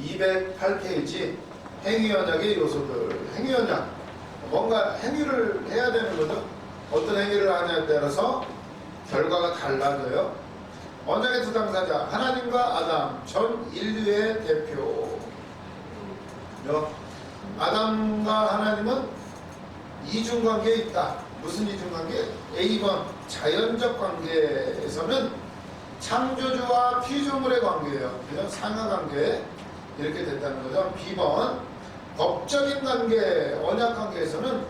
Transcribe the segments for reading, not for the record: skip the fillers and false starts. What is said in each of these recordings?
208페이지 행위언약의 요소들. 행위언약, 뭔가 행위를 해야 되는 거죠. 어떤 행위를 하냐에 따라서 결과가 달라져요. 언약의 두 당사자, 하나님과 아담, 전 인류의 대표. 아담과 하나님은 이중관계에 있다. 무슨 이중관계? A번 자연적 관계에서는 창조주와 피조물의 관계예요. 그죠? 상하관계 이렇게 됐다는 거죠. B번 법적인 관계, 언약관계에서는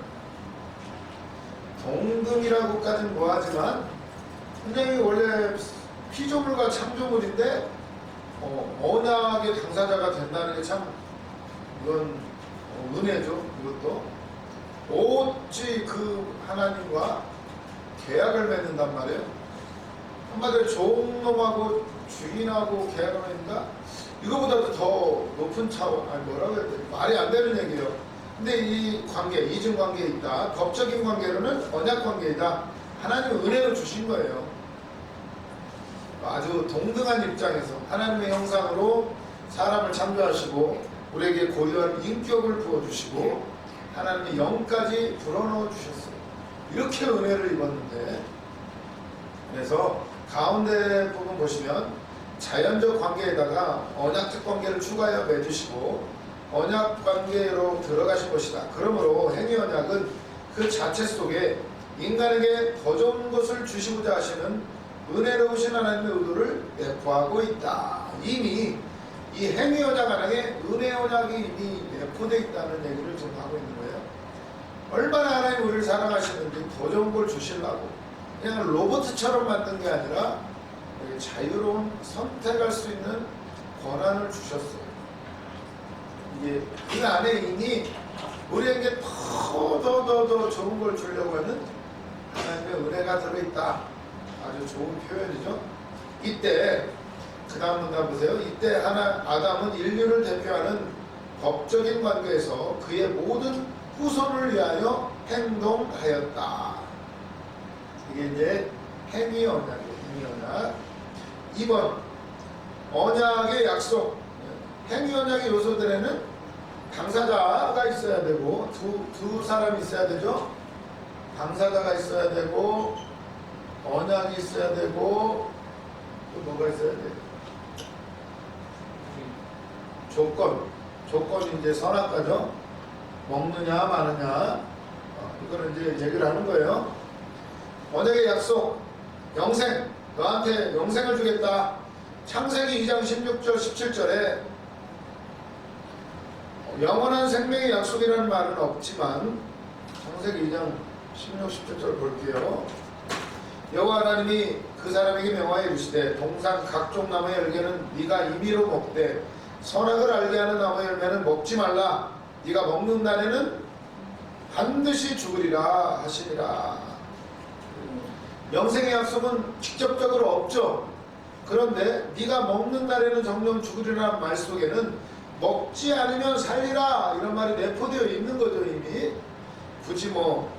동등이라고까지는 뭐하지만 굉장히 원래 피조물과 창조물인데 언약의 당사자가 된다는 게 참 이건 은혜죠. 이것도 오직 그 하나님과 계약을 맺는단 말이에요. 한마디로 종놈하고 주인하고 계약을 맺는다? 이거보다도 더 높은 차원, 아니 뭐라고 해야 돼? 말이 안 되는 얘기예요. 근데 이 관계, 이중관계에 있다. 법적인 관계로는 언약관계이다. 하나님은 은혜로 주신 거예요. 아주 동등한 입장에서 하나님의 형상으로 사람을 창조하시고 우리에게 고유한 인격을 부어주시고 하나님의 영까지 불어넣어 주셨어요. 이렇게 은혜를 입었는데, 그래서 가운데 부분 보시면 자연적 관계에다가 언약적 관계를 추가하여 맺으시고 언약 관계로 들어가신 것이다. 그러므로 행위 언약은 그 자체 속에 인간에게 더 좋은 것을 주시고자 하시는 은혜로우신 하나님의 의도를 내포하고 있다. 이미 이 행위 언약 안에 은혜 언약이 이미 내포되어 있다는 얘기를 지금 하고 있는 거예요. 얼마나 하나님 우리를 사랑하시는지 더 좋은 걸 주시려고 그냥 로봇처럼 만든 게 아니라 자유로운 선택할 수 있는 권한을 주셨어요. 이게 그 안에 이미 우리에게 더 좋은 걸 주려고 하는 하나님의 은혜가 들어있다. 아주 좋은 표현이죠. 이때 그 다음 문단 보세요. 이때 아담은 인류를 대표하는 법적인 관계에서 그의 모든 후손을 위하여 행동하였다. 이게 이제 행위 언약이에요. 행위 언약. 2번 언약의 약속. 행위 언약의 요소들에는 당사자가 있어야 되고 두 사람이 있어야 되죠. 당사자가 있어야 되고 언약이 있어야 되고 또 뭐가 있어야 돼? 조건이 이제 선악과죠. 먹느냐 마느냐 이거는 이제 얘기를 하는 거예요. 언약의 약속, 영생, 너한테 영생을 주겠다. 창세기 2장 16절 17절에 영원한 생명의 약속이라는 말은 없지만 창세기 2장 16, 17절 볼게요. 여호와 하나님이 그 사람에게 명하여 이르시되 동산 각종 나무의 열매는 네가 임의로 먹되 선악을 알게 하는 나무의 열매는 먹지 말라. 네가 먹는 날에는 반드시 죽으리라 하시니라. 영생의 약속은 직접적으로 없죠. 그런데 네가 먹는 날에는 정령 죽으리라는 말 속에는 먹지 않으면 살리라 이런 말이 내포되어 있는 거죠. 이미 굳이 뭐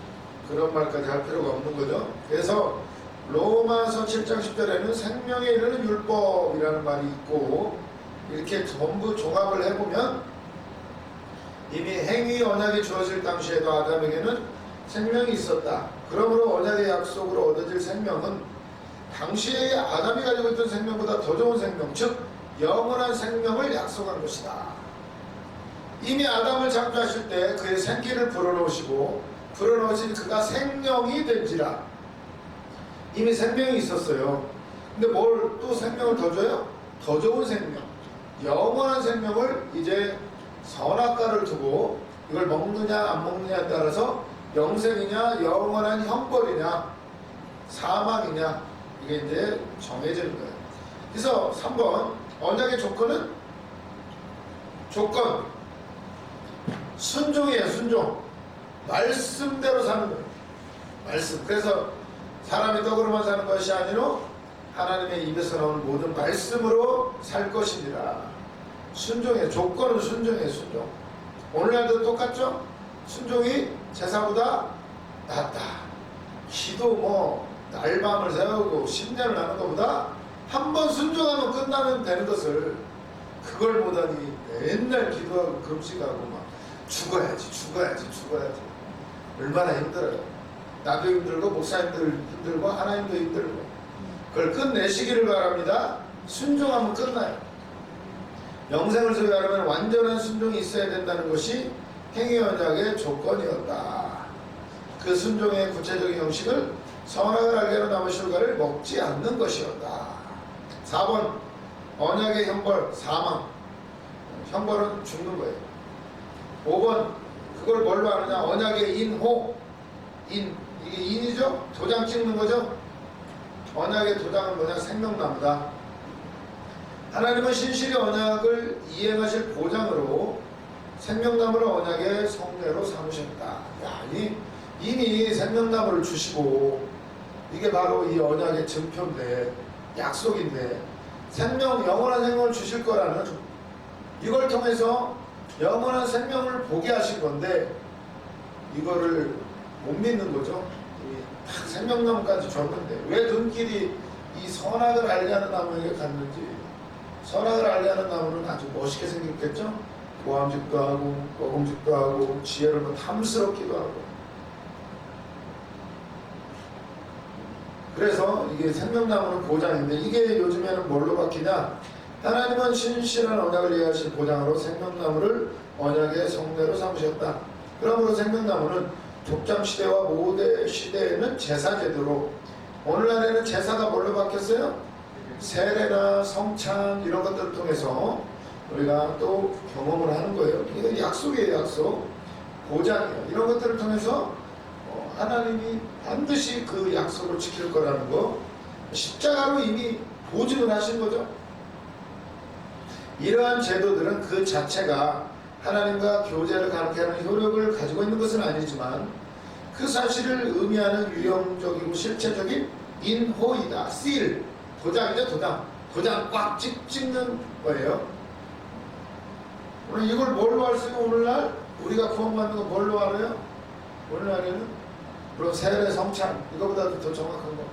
그런 말까지 할 필요가 없는 거죠. 그래서 로마서 7장 10절에는 생명에 이르는 율법이라는 말이 있고 이렇게 전부 종합을 해보면 이미 행위 언약이 주어질 당시에도 아담에게는 생명이 있었다. 그러므로 언약의 약속으로 얻어질 생명은 당시에 아담이 가지고 있던 생명보다 더 좋은 생명, 즉 영원한 생명을 약속한 것이다. 이미 아담을 창조하실 때 그의 생기를 불어넣으시고 불어넣으신 그가 생명이 된지라. 이미 생명이 있었어요. 근데 뭘 또 생명을 더 줘요? 더 좋은 생명, 영원한 생명을 이제 선악과를 두고 이걸 먹느냐 안 먹느냐에 따라서 영생이냐 영원한 형벌이냐 사망이냐 이게 이제 정해지는 거예요. 그래서 3번 언약의 조건은 조건 순종이에요. 순종. 말씀대로 사는 거예요. 말씀. 그래서 사람이 떡으로만 사는 것이 아니로 하나님의 입에서 나오는 모든 말씀으로 살 것이니라. 순종의 조건은 순종이에요. 순종. 오늘날도 똑같죠? 순종이 제사보다 낫다. 기도 뭐 날밤을 세우고 10년을 하는 것보다 한 번 순종하면 끝나면 되는 것을 그걸 보다니 맨날 기도하고 금식하고 막 죽어야지 얼마나 힘들어요. 나도 힘들고 목사님들 힘들고 하나님도 힘들고. 그걸 끝내시기를 바랍니다. 순종하면 끝나요. 영생을 소유하려면 완전한 순종이 있어야 된다는 것이 행위 언약의 조건이었다. 그 순종의 구체적인 형식을 선악을 알게 하는 나무 실과를 먹지 않는 것이었다. 4번 언약의 형벌 사망. 형벌은 죽는 거예요. 5번 그걸 뭘로 하느냐. 언약의 인호. 이게 인이죠. 도장 찍는 거죠. 언약의 도장은 뭐냐. 생명나무다. 하나님은 신실히 언약을 이행하실 보장으로 생명나무를 언약의 성례로 삼으셨다. 이미 생명나무를 주시고 이게 바로 이 언약의 증표인데 약속인데 영원한 생명을 주실 거라는 이걸 통해서 영원한 생명을 보게 하신 건데 이거를 못 믿는 거죠. 딱 생명나무까지 줬는데 왜 눈길이 이 선악을 알게 하는 나무에게 갔는지. 선악을 알게 하는 나무는 아주 멋있게 생겼겠죠. 모함직도 하고 먹음직도 하고 지혜를 뭐 탐스럽기도 하고. 그래서 이게 생명나무는 보장인데 이게 요즘에는 뭘로 바뀌냐. 하나님은 신실한 언약을 이해하실 보장으로 생명나무를 언약의 성례로 삼으셨다. 그러므로 생명나무는 족장시대와 모대 시대에는 제사제도로, 오늘날에는 제사가 뭘로 바뀌었어요? 세례나 성찬 이런 것들을 통해서 우리가 또 경험을 하는 거예요. 이게 약속이에요. 약속. 보장이에요. 이런 것들을 통해서 하나님이 반드시 그 약속을 지킬 거라는 거 십자가로 이미 보증을 하신 거죠. 이러한 제도들은 그 자체가 하나님과 교제를 가르게 하는 효력을 가지고 있는 것은 아니지만 그 사실을 의미하는 유형적이고 실체적인 인호이다. seal. 도장이죠. 도장 꽉 찍는 거예요. 오늘 이걸 뭘로 할 수 있고 오늘날 우리가 구원받는 거 뭘로 알아요? 오늘날에는 물론 세례 성찬 이거보다도 더 정확한 거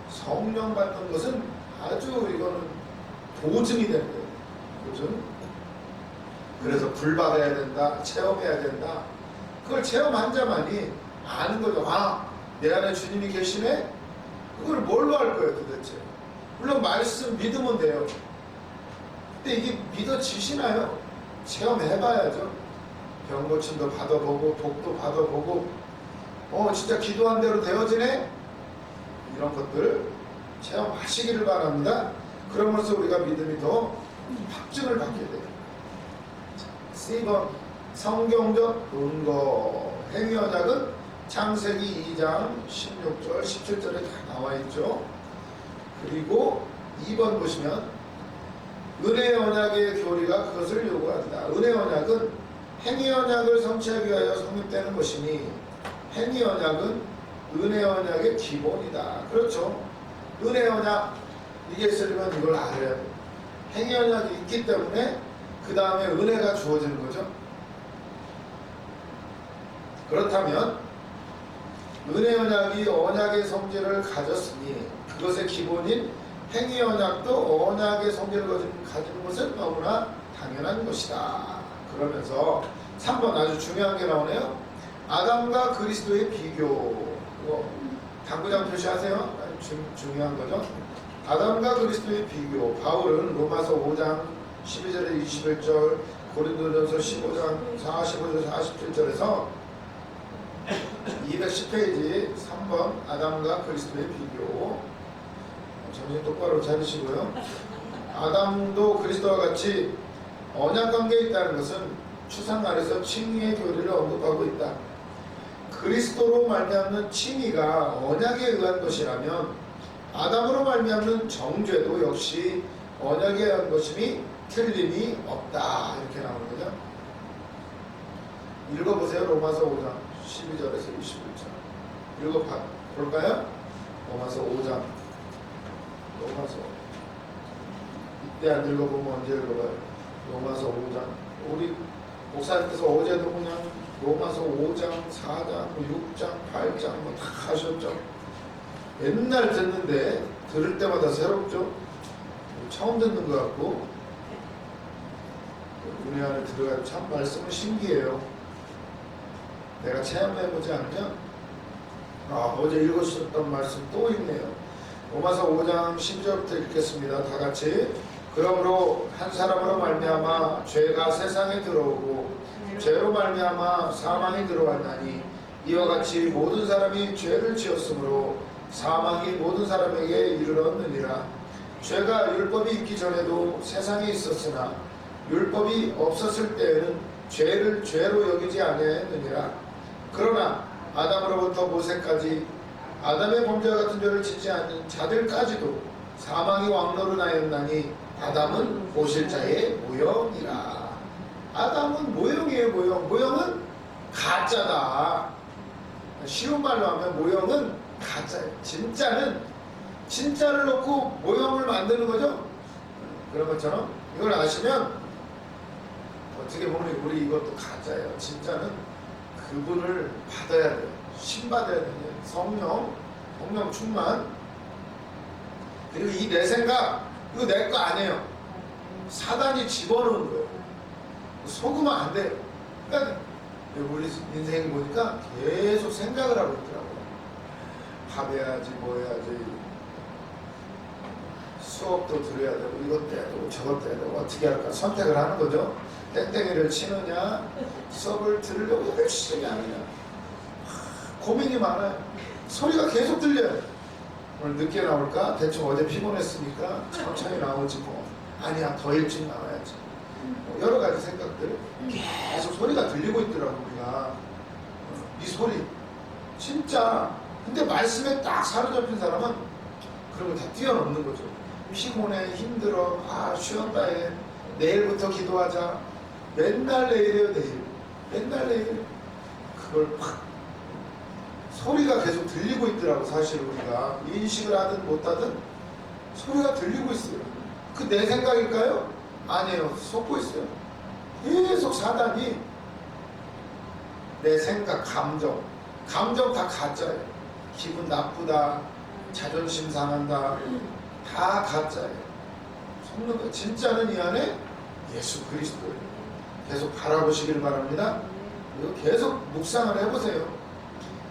성령 받는 것은 아주 이거는 보증이 되는 거예요. 보증. 그래서 불 받아야 된다. 체험해야 된다. 그걸 체험한 자만이 아는 거죠. 내 안에 주님이 계시네? 그걸 뭘로 할 거예요 도대체? 물론 말씀 믿으면 돼요. 근데 이게 믿어지시나요? 체험해봐야죠. 병 고침도 받아보고 복도 받아보고 진짜 기도한 대로 되어지네? 이런 것들 체험하시기를 바랍니다. 그러면서 우리가 믿음이 더 확증을 받게 돼요. C번 성경적 근거. 행위 언약은 창세기 2장 16절 17절에 다 나와 있죠. 그리고 2번 보시면 은혜 언약의 교리가 그것을 요구한다. 은혜 언약은 행위 언약을 성취하기 위하여 성립되는 것이니 행위 언약은 은혜 언약의 기본이다. 그렇죠. 은혜 언약 이게 있으려면 이걸 알아야 돼요. 행위 언약이 있기 때문에 그 다음에 은혜가 주어지는 거죠. 그렇다면 은혜 언약이 언약의 성질을 가졌으니 그것의 기본인 행위 언약도 언약의 성질을 가진 것은 너무나 당연한 것이다. 그러면서 3번 아주 중요한 게 나오네요. 아담과 그리스도의 비교. 당구장 표시하세요. 중요한 거죠. 아담과 그리스도의 비교. 바울은 로마서 5장 12절에 21절, 고린도전서 15장 45절 47절에서 210페이지 3번 아담과 그리스도의 비교. 정신 똑바로 차리시고요. 아담도 그리스도와 같이 언약관계에 있다는 것은 추상 아래서 칭의의 교리를 언급하고 있다. 그리스도로 말미암는 칭의가 언약에 의한 것이라면 아담으로 말미암는 정죄도 역시 언약에 의한 것이니 틀림이 없다. 이렇게 나오는 거죠. 읽어보세요. 로마서 5장 12절에서 21절 읽어볼까요? 로마서 5장. 로마서 이때 안 읽어보면 언제 읽어봐요? 로마서 5장. 우리 목사님께서 어제도 그냥 로마서 5장, 4장, 6장, 8장 뭐 다 하셨죠. 맨날 듣는데 들을 때마다 새롭죠. 처음 듣는 것 같고 은혜 안에 들어가면 참 말씀은 신기해요. 내가 체험해보지 않으면 어제 읽으셨던 말씀 또 있네요. 로마서 5장 12절부터 읽겠습니다. 다 같이. 그러므로 한 사람으로 말미암아 죄가 세상에 들어오고 죄로 말미암아 사망이 들어왔나니 이와 같이 모든 사람이 죄를 지었으므로 사망이 모든 사람에게 이르렀느니라. 죄가 율법이 있기 전에도 세상에 있었으나 율법이 없었을 때에는 죄를 죄로 여기지 아니하였느니라. 그러나 아담으로부터 모세까지 아담의 범죄와 같은 죄를 짓지 않는 자들까지도 사망이 왕노릇하였나니 아담은 보실자의 모형이라. 아담은 모형이에요. 모형은 가짜다. 쉬운 말로 하면 모형은 가짜예요. 진짜를 놓고 모형을 만드는 거죠. 그런 것처럼 이걸 아시면 어떻게 보면 우리 이것도 가짜예요. 진짜는 그분을 받아야 돼요. 신받아야 돼요. 성령 충만. 그리고 이 내 생각 이거 내 거 아니에요. 사단이 집어넣은 거예요. 속으면 안 돼요. 그러니까 우리 인생을 보니까 계속 생각을 하고 있더라고요. 밥 해야지 뭐 해야지 수업도 들어야 되고 이것도 해야 되고 저것도 해야 되고 어떻게 할까 선택을 하는 거죠. 땡땡이를 치느냐 수업을 들으려고 열심히 하느냐 고민이 많아요. 소리가 계속 들려요. 오늘 늦게 나올까? 대충 어제 피곤했으니까 천천히 나오지 뭐. 아니야 더 일찍 나와야지. 뭐 여러 가지 생각들 계속 소리가 들리고 있더라고 우리가. 이 소리 진짜. 근데 말씀에 딱 사로잡힌 사람은 그런 거 다 뛰어넘는 거죠. 피곤해 힘들어 쉬었다 해 내일부터 기도하자. 맨날 내일이에요. 맨날 내일. 그걸 팍 소리가 계속 들리고 있더라고. 사실 우리가 인식을 하든 못하든 소리가 들리고 있어요. 그 내 생각일까요? 아니에요. 속고 있어요. 계속 사단이 내 생각, 감정 다 가짜예요. 기분 나쁘다, 자존심 상한다, 다 가짜예요. 속는 거. 진짜는 이 안에 예수 그리스도예요. 계속 바라보시길 바랍니다. 그리고 계속 묵상을 해보세요.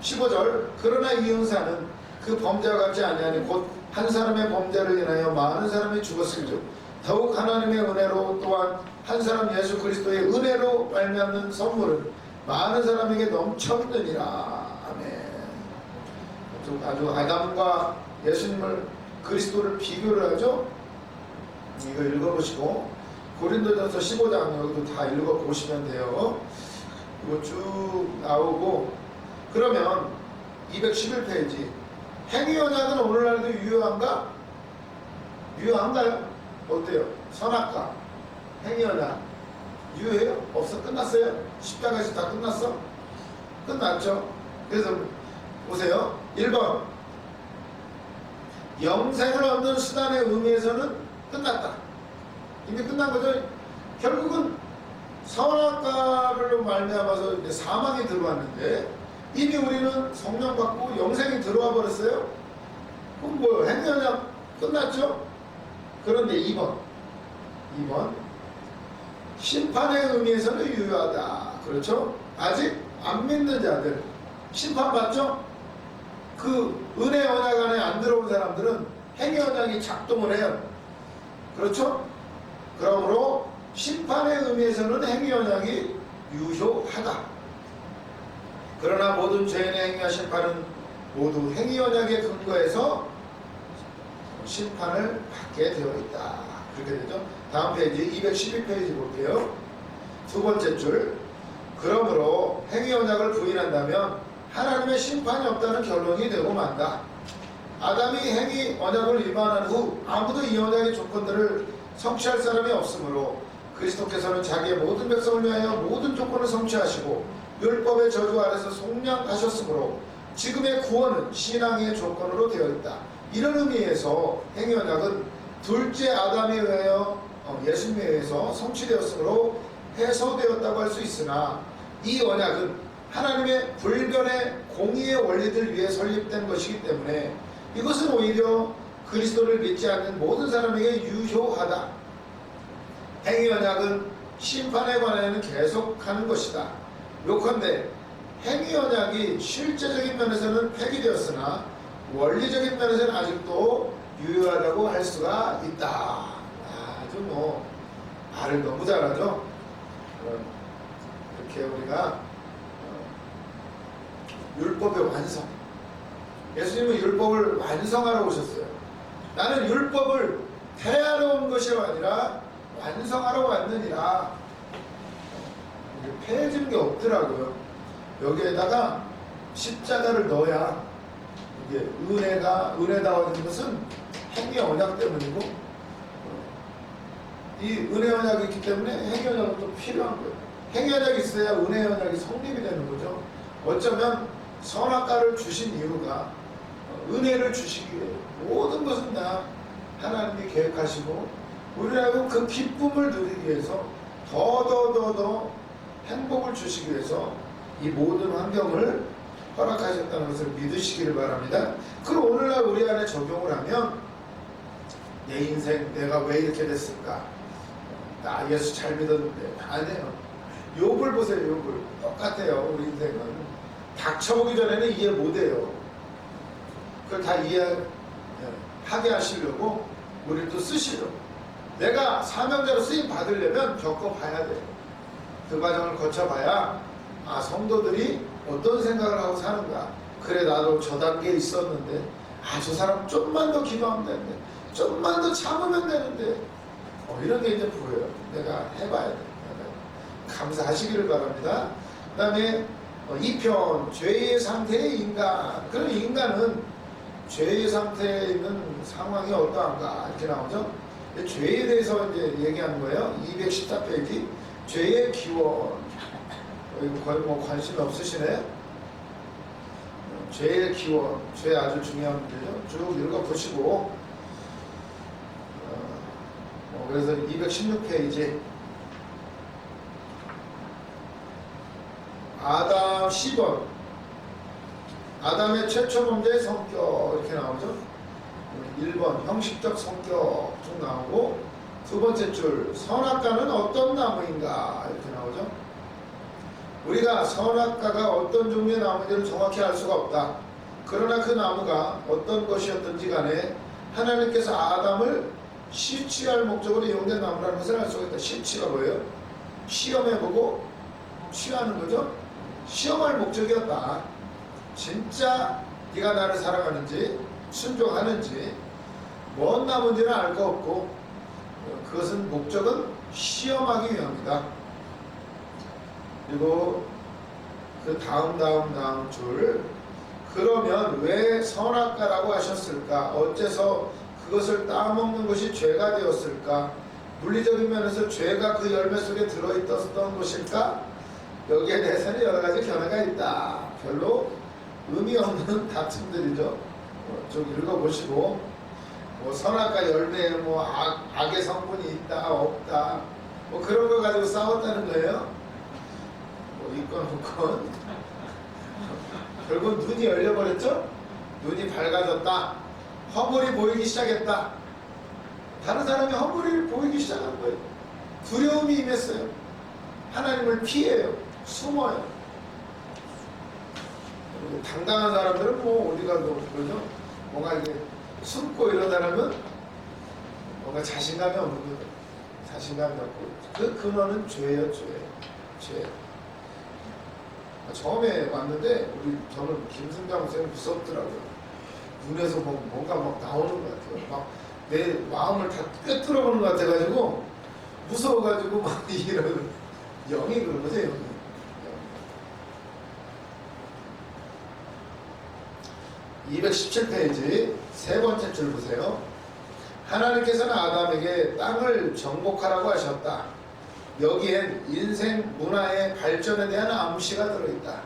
15절. 그러나 이 형사는 그 범죄와 같지 아니하니 곧 한 사람의 범죄를 인하여 많은 사람이 죽었을즉 더욱 하나님의 은혜로 또한 한 사람 예수 그리스도의 은혜로 말미암는 선물은 많은 사람에게 넘쳤느니라. 아멘. 아주 아담과 예수님을 그리스도를 비교를 하죠. 이거 읽어보시고 고린도전서 15장 여기도 다 읽어보시면 돼요. 이거 쭉 나오고 그러면 211페이지 행위언약은 오늘날도 유효한가? 유효한가요? 어때요? 선악과 행위언약 유효해요? 없어? 끝났어요? 십자가에서 다 끝났어? 끝났죠? 그래서 보세요. 1번 영생을 얻는 수단의 의미에서는 끝났다. 이미 끝난 거죠. 결국은 선악과로 말미암아서 이제 사망이 들어왔는데 이미 우리는 성령 받고 영생이 들어와 버렸어요. 그럼 뭐요? 행위언약 끝났죠? 그런데 2번 심판의 의미에서는 유효하다. 그렇죠? 아직 안 믿는 자들 심판받죠? 그 은혜 언약 안에 안 들어온 사람들은 행위 언약이 작동을 해요. 그렇죠? 그러므로 심판의 의미에서는 행위 언약이 유효하다. 그러나 모든 죄인의 행위와 심판은 모두 행위 언약에 근거해서 심판을 받게 되어 있다. 그렇게 되죠. 다음 페이지 212페이지 볼게요. 두 번째 줄. 그러므로 행위 언약을 부인한다면 하나님의 심판이 없다는 결론이 되고 만다. 아담이 행위 언약을 위반한 후 아무도 이 언약의 조건들을 성취할 사람이 없으므로 그리스도께서는 자기의 모든 백성을 위하여 모든 조건을 성취하시고 율법의 저주 아래서 속량하셨으므로 지금의 구원은 신앙의 조건으로 되어 있다. 이런 의미에서 행위 언약은 둘째 아담에 의하여 예수님에 의해서 성취되었으므로 해소되었다고 할 수 있으나 이 언약은 하나님의 불변의 공의의 원리들 위해 설립된 것이기 때문에 이것은 오히려 그리스도를 믿지 않는 모든 사람에게 유효하다. 행위 언약은 심판에 관하여는 계속하는 것이다. 요컨대 행위 언약이 실제적인 면에서는 폐기되었으나 원리적인 면에서는 아직도 유효하다고 할 수가 있다. 아주 뭐 말을 너무 잘하죠. 이렇게 우리가 율법의 완성, 예수님은 율법을 완성하러 오셨어요. 나는 율법을 폐하러 온 것이 아니라 완성하러 왔느니라. 폐해지는 게 없더라고요. 여기에다가 십자가를 넣어야 이게 은혜다워지는 것은 행위 언약 때문이고, 이 은혜 언약이 있기 때문에 행위 언약은 또 필요한 거예요. 행위 언약이 있어야 은혜 언약이 성립이 되는 거죠. 어쩌면 선악과를 주신 이유가 은혜를 주시기 위해, 모든 것은 다 하나님이 계획하시고 우리라고 그 기쁨을 누리기 위해서 더 행복을 주시기 위해서 이 모든 환경을 허락하셨다는 것을 믿으시기를 바랍니다. 그럼 오늘날 우리 안에 적용을 하면 내 인생 내가 왜 이렇게 됐을까? 나 예수 잘 믿었는데. 아니에요. 욥을 보세요. 욥을. 똑같아요. 우리 인생은 닥쳐보기 전에는 이해 못해요. 그걸 다 이해하게 하시려고 우리를 또 쓰시려고. 내가 사명자로 쓰임 받으려면 겪어봐야 돼요. 그 과정을 거쳐봐야 성도들이 어떤 생각을 하고 사는가. 그래, 나도 저 단계에 있었는데 저 사람 좀만 더 기도하면 되는데, 좀만 더 참으면 되는데, 이런 게 이제 보여요. 내가 해봐야 돼. 감사하시기를 바랍니다. 그 다음에 2편 죄의 상태의 인간. 그런 인간은 죄의 상태에 있는 상황이 어떠한가 이렇게 나오죠. 죄에 대해서 이제 얘기하는 거예요. 214페이지 죄의 기원. 이거 거의 뭐 관심 없으시네. 죄의 기원, 죄 아주 중요한 문제죠. 쭉 읽어보시고, 그래서 216페이지 아담 10번, 아담의 최초 범죄의 성격 이렇게 나오죠. 1번 형식적 성격 쭉 나오고, 두 번째 줄 선악과는 어떤 나무인가 이렇게 나오죠. 우리가 선악과가 어떤 종류의 나무인지를 정확히 알 수가 없다. 그러나 그 나무가 어떤 것이었든지 간에 하나님께서 아담을 시취할 목적으로 이용된 나무라는 것을 알 수가 있다. 시취가 뭐예요? 시험해보고 취하는 거죠. 시험할 목적이었다. 진짜 네가 나를 사랑하는지 순종하는지 뭔 나무인지는 알 거 없고, 그것은 목적은 시험하기 위함이다. 그리고 그 다음 줄, 그러면 왜 선악과라고 하셨을까? 어째서 그것을 따먹는 것이 죄가 되었을까? 물리적인 면에서 죄가 그 열매 속에 들어있었던 것일까? 여기에 대해서는 여러 가지 견해가 있다. 별로 의미 없는 다툼들이죠. 좀 읽어보시고, 선악과 열매에 악의 성분이 있다 없다 그런 거 가지고 싸웠다는 거예요. 이건 그건 결국 눈이 열려버렸죠. 눈이 밝아졌다. 허물이 보이기 시작했다. 다른 사람이 허물이 보이기 시작한 거예요. 두려움이 임했어요. 하나님을 피해요. 숨어요. 당당한 사람들은 어디 가도 그러죠. 뭔가 이게 숨고 이러다라면 뭔가 자신감이 없는 거죠. 자신감이 없고, 그 근원은 죄예요. 죄. 처음에 왔는데 저는 김승장 선생님 무섭더라고요. 눈에서 뭔가 막 나오는 것 같아요. 막 내 마음을 다 꿰뚫어보는 것 같아가지고 무서워가지고 막 이러고, 영이 그런 거죠. 영이. 217페이지 세 번째 줄 보세요. 하나님께서는 아담에게 땅을 정복하라고 하셨다. 여기엔 인생 문화의 발전에 대한 암시가 들어있다.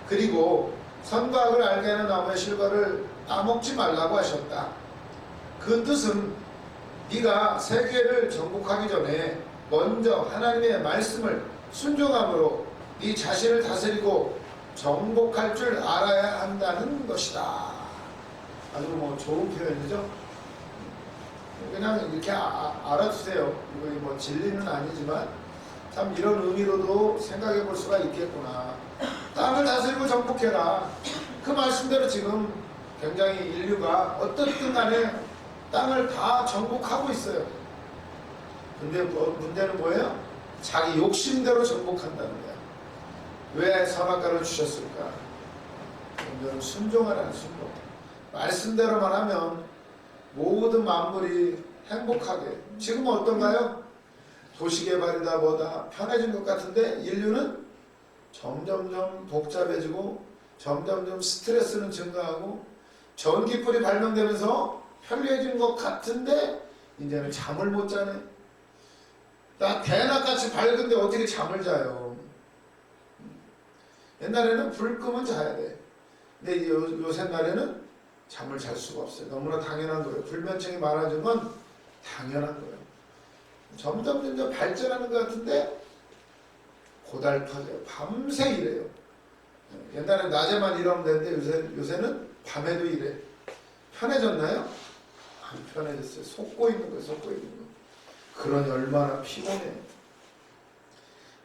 그리고 선과 악을 알게 하는 나무의 실과를 따먹지 말라고 하셨다. 그 뜻은 네가 세계를 정복하기 전에 먼저 하나님의 말씀을 순종함으로 네 자신을 다스리고 정복할 줄 알아야 한다는 것이다. 아주 좋은 표현이죠. 그냥 이렇게 알아두세요. 이거 뭐 진리는 아니지만 참 이런 의미로도 생각해 볼 수가 있겠구나. 땅을 다스리고 정복해라. 그 말씀대로 지금 굉장히 인류가 어떻든 간에 땅을 다 정복하고 있어요. 근데 문제는 뭐예요? 자기 욕심대로 정복한다는 거야. 왜 선악과를 주셨을까? 문제는 순종하라는 순종. 말씀대로만 하면 모든 만물이 행복하게. 지금은 어떤가요? 도시개발이다 뭐다 편해진 것 같은데 인류는 점점점 복잡해지고 점점점 스트레스는 증가하고 전기불이 발명되면서 편리해진 것 같은데 이제는 잠을 못 자네. 나 대낮같이 밝은데 어떻게 잠을 자요? 옛날에는 불 끄면 자야 돼. 근데 요새 날에는 잠을 잘 수가 없어요. 너무나 당연한 거예요. 불면증이 많아진 건 당연한 거예요. 점점 발전하는 것 같은데 고달파져요. 밤새 일해요. 옛날에 낮에만 일하면 되는데 요새는 밤에도 일해. 편해졌나요? 안 편해졌어요. 속고 있는 거예요. 속고 있는 거. 그러니 얼마나 피곤해요.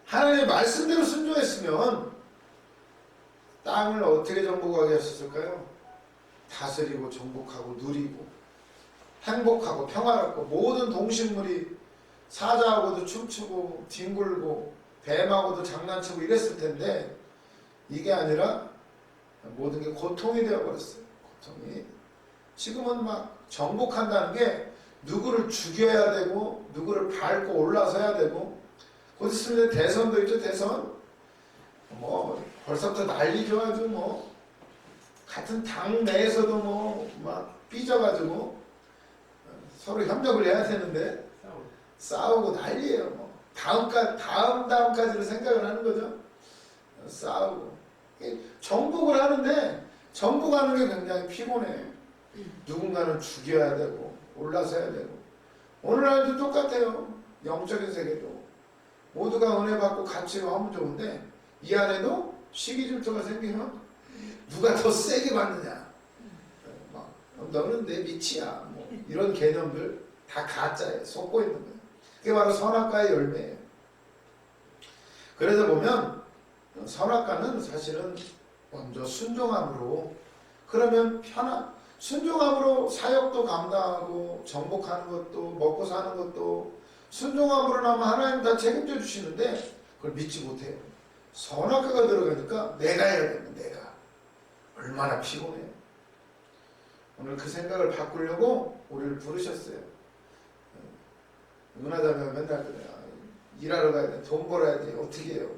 하나님의 말씀대로 순종했으면 땅을 어떻게 정복하게 하셨을까요? 다스리고 정복하고 누리고 행복하고 평화롭고 모든 동식물이 사자하고도 춤추고 뒹굴고 뱀하고도 장난치고 이랬을 텐데 이게 아니라 모든 게 고통이 되어버렸어요. 고통이. 지금은 막 정복한다는 게 누구를 죽여야 되고 누구를 밟고 올라서야 되고 곧 있으면 대선도 있죠. 대선 뭐 벌써부터 난리죠. 아주 뭐 같은 당 내에서도 뭐 막 삐져가지고 서로 협력을 해야 되는데 싸우고 난리예요. 뭐 다음까지를 생각을 하는 거죠. 싸우고 정복을 하는데 정복하는 게 굉장히 피곤해. 누군가는 죽여야 되고 올라서야 되고 오늘날도 똑같아요. 영적인 세계도 모두가 은혜 받고 같이 하면 좋은데 이 안에도 시기 질투가 생기면 누가 더 세게 받느냐, 막 너는 내 밑이야, 뭐 이런 개념들 다 가짜예요. 속고 있는 거예요. 그게 바로 선악과의 열매예요. 그래서 보면 선악과는 사실은 먼저 순종함으로, 그러면 순종함으로 사역도 감당하고 정복하는 것도 먹고 사는 것도 순종함으로 나면 하나님 다 책임져 주시는데 그걸 믿지 못해요. 선악과가 들어가니까 내가 해야 되는, 내가 얼마나 피곤해요. 오늘 그 생각을 바꾸려고 우리를 부르셨어요. 은하자매가 맨날 그래요. 일하러 가야 돼, 돈 벌어야 돼, 어떻게 해요?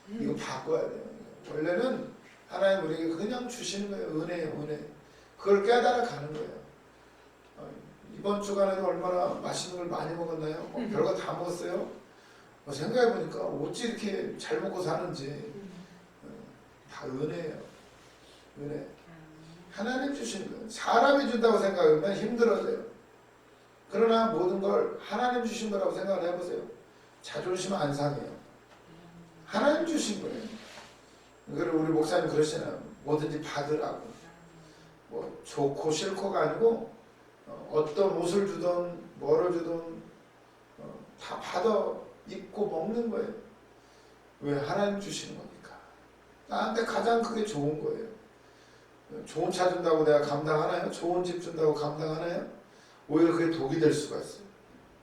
이거 바꿔야 돼요. 원래는 하나님 우리에게 그냥 주시는 거예요. 은혜예요, 은혜. 그걸 깨달아 가는 거예요. 이번 주간에도 얼마나 맛있는 걸 많이 먹었나요? 별거 다 먹었어요. 생각해보니까 어찌 이렇게 잘 먹고 사는지. 다 은혜예요. 은혜. 하나님 주시는 거예요. 사람이 준다고 생각하면 힘들어져요. 그러나 모든 걸 하나님 주신 거라고 생각을 해보세요. 자존심 안 상해요. 하나님 주신 거예요. 그리고 우리 목사님 그러시잖아요. 뭐든지 받으라고. 뭐 좋고 싫고가 아니고 어떤 옷을 주든 뭐를 주든 다 받아 입고 먹는 거예요. 왜? 하나님 주시는 거니까. 나한테 가장 크게 좋은 거예요. 좋은 차 준다고 내가 감당하나요? 좋은 집 준다고 감당하나요? 오히려 그게 독이 될 수가 있어요.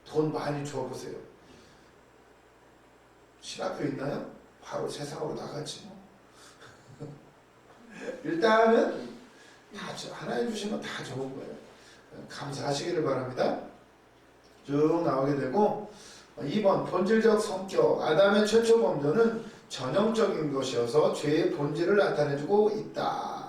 돈 많이 줘보세요. 신학교 있나요? 바로 세상으로 나가지 뭐. 일단은 다 하나님 주신 건 다 좋은 거예요. 감사하시기를 바랍니다. 쭉 나오게 되고 2번 본질적 성격. 아담의 최초 범죄는 전형적인 것이어서 죄의 본질을 나타내주고 있다.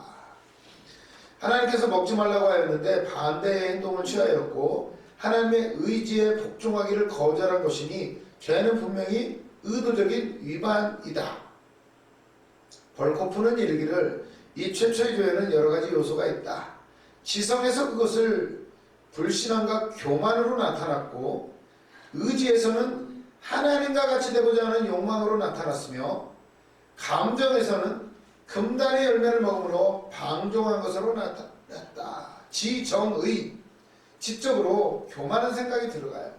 하나님께서 먹지 말라고 하였는데 반대의 행동을 취하였고 하나님의 의지에 복종하기를 거절한 것이니 죄는 분명히 의도적인 위반이다. 벌코프는 이르기를 이 최초의 죄에는 여러 가지 요소가 있다. 지성에서 그것을 불신함과 교만으로 나타났고 의지에서는 하나님과 같이 되고자 하는 욕망으로 나타났으며 감정에서는 금단의 열매를 먹음으로 방종한 것으로 나타났다. 지정의 지적으로 교만한 생각이 들어가요.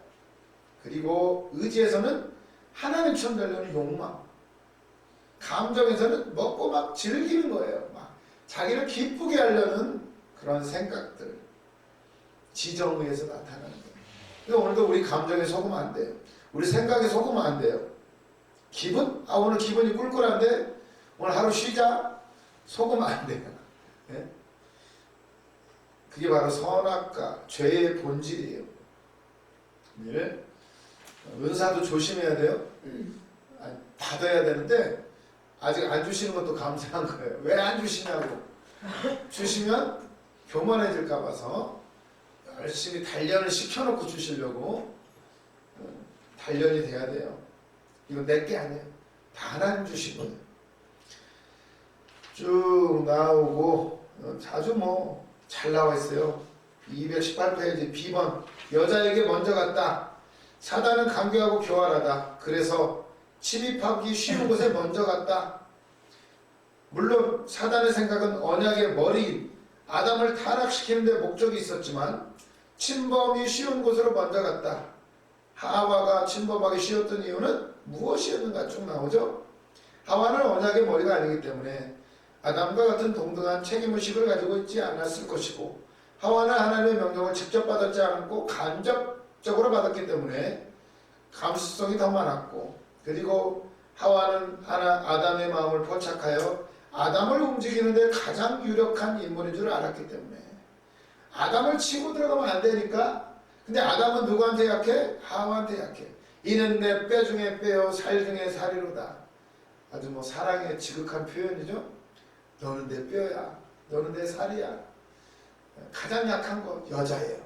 그리고 의지에서는 하나님처럼 되려는 욕망, 감정에서는 먹고 막 즐기는 거예요. 막 자기를 기쁘게 하려는 그런 생각들, 지정의에서 나타나는 거예요. 그러니까 오늘도 우리 감정에 속으면 안 돼요. 우리 생각에 속으면 안 돼요. 기분? 오늘 기분이 꿀꿀한데 오늘 하루 쉬자? 속으면 안 돼요. 네? 그게 바로 선악과 죄의 본질이에요. 네? 은사도 조심해야 돼요. 받아야 되는데 아직 안 주시는 것도 감사한 거예요. 왜 안 주시냐고. 주시면 교만해질까 봐서 열심히 단련을 시켜놓고 주시려고 단련이 돼야 돼요. 이건 내게 아니에요. 다 하나님 주신 거예요. 쭉 나오고 아주 뭐 잘 나와 있어요. 218페이지 B번 여자에게 먼저 갔다. 사단은 간교하고 교활하다. 그래서 침입하기 쉬운 곳에 먼저 갔다. 물론 사단의 생각은 언약의 머리 아담을 타락시키는 데 목적이 있었지만 침범이 쉬운 곳으로 먼저 갔다. 하와가 침범하기 쉬웠던 이유는 무엇이었는가 쭉 나오죠. 하와는 언약의 머리가 아니기 때문에 아담과 같은 동등한 책임의식을 가지고 있지 않았을 것이고 하와는 하나님의 명령을 직접 받았지 않았고 간접적으로 받았기 때문에 감수성이 더 많았고 그리고 하와는 아담의 마음을 포착하여 아담을 움직이는데 가장 유력한 인물인 줄 알았기 때문에 아담을 치고 들어가면 안 되니까 근데 아담은 누구한테 약해? 하와한테 약해. 이는 내 뼈 중에 뼈요 살 중에 살이로다. 아주 뭐 사랑의 지극한 표현이죠. 너는 내 뼈야. 너는 내 살이야. 가장 약한 거 여자예요.